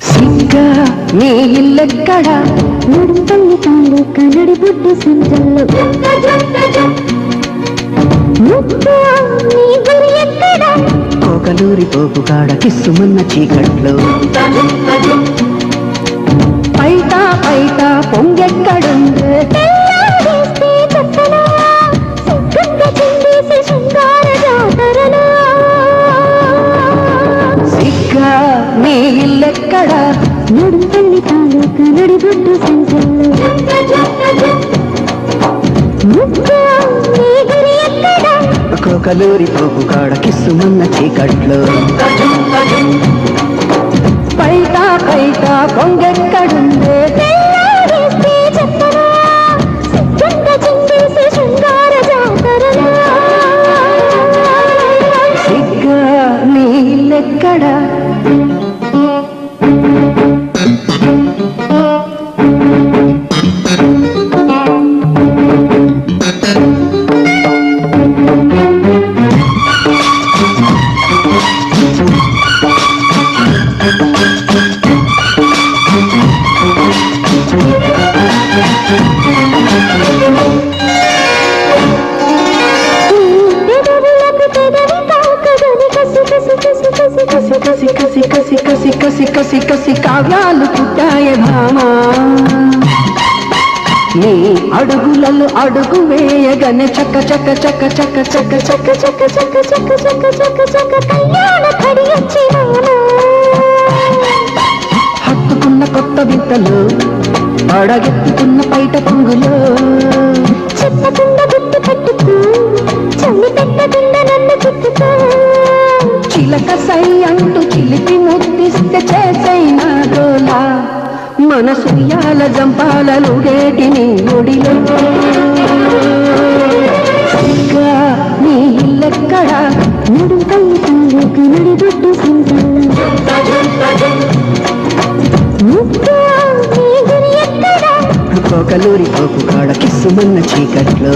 సిగ్గా నీ ఇల్లెక్కడ నడుంపల్లి తాలూ కన్నడి బుడ్డి సంచల్లో ముద్దా నీ గురి ఎక్కడ కోకలూరి పోపు కాడ కిస్సుమన్న చీకట్లో పైట పైట పొంగెక్కడుందే తెల్లారేస్తే చెప్పనా సిగ్గంగా చిందేసి శృంగార జాతరలో సిగ్గా నీ ఇల్లెక్కడ నడుంపల్లి తాలూ కన్నడి బుడ్డి సంచల్లో ముద్దా నీ గురి ఎక్కడ కోకలూరి పోపు కాడ కిస్సుమన్న చీకట్లో పైట పైట పొంగెక్కడుందే తెల్లారేస్తే చెప్పనా సిగ్గంగా చిందేసి శృంగార జాతరలో సిగ్గా నీ ఇల్లెక్కడ కసి కసి కసి కసి కసి కసి కసి కావ్యాలు పుట్టాయే భామా నీ అడుగులలో అడుగు వేయగనే చక్క చక్క చక్క చక్క చక్క చక్క చక చక చక చక చక చక కళ్యాణ కడి వచ్చినానా హత్తుకున్న కొత్త వింతలు అడగెత్తుకున్న పైట పొంగులో చెప్పకుండా గుర్తు పెట్టుకో చల్లి పెట్టకుండా నన్ను చుట్టుకో చిలక సై అంటూ చిలిపి ముద్దిస్తే చేసైనా గోలా మనసుయాల జంపాలలుగేటి నీ ఒడిలో సిగ్గా నీ ఇల్లెక్కడ నడుం కల్లి తాలూ కన్నడి బుడ్డి సంచల్లో ముద్దా నీ గురి ఎక్కడ కోకలూరి పోపు కాడ కిస్సుమన్న చీకట్లో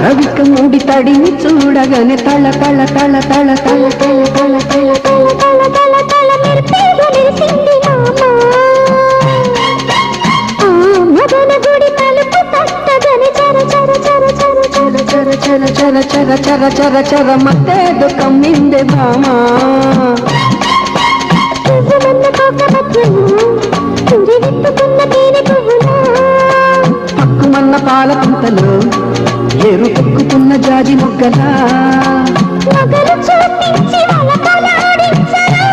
రవిక ముడి తడిని చూడగానే తల తల తల తల తల తల తల తల తల తల తల తల మెరిపేలు మెరిసింది మామా ఆ మదన గుడి తలుపు తట్టగానే చర చర చర చర చర చర చర చర చర చర చర చర మత్తేదో కమ్మిందే భామా పువ్వుమన్న కోక మధ్యలో తురివెత్తుకున్న తేనె పువ్వులా పక్కుమన్న పాల పుంతలో ఎరు తొక్కుతున్న జాజి మొగ్గలా నగలు చూపించి వలకలాడించరా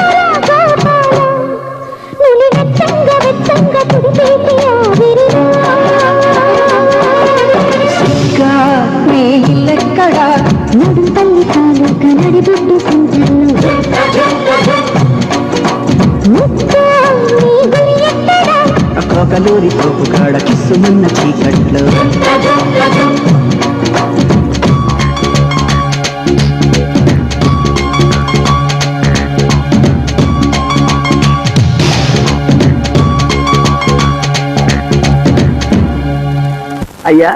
గోపాల నులి వెచ్చంగా వెచ్చంగా తుడిపేటి ఆవిరిలో సిగ్గా నీ ఇల్లెక్కడ నడుం తల్లి తాలూ కన్నడి బుడ్డి సంచల్లో ముద్దా నీ గురి ఎక్కడ కోకలూరి పోపు కాడ కిస్సుమన్న చీకట్లో అయ్యా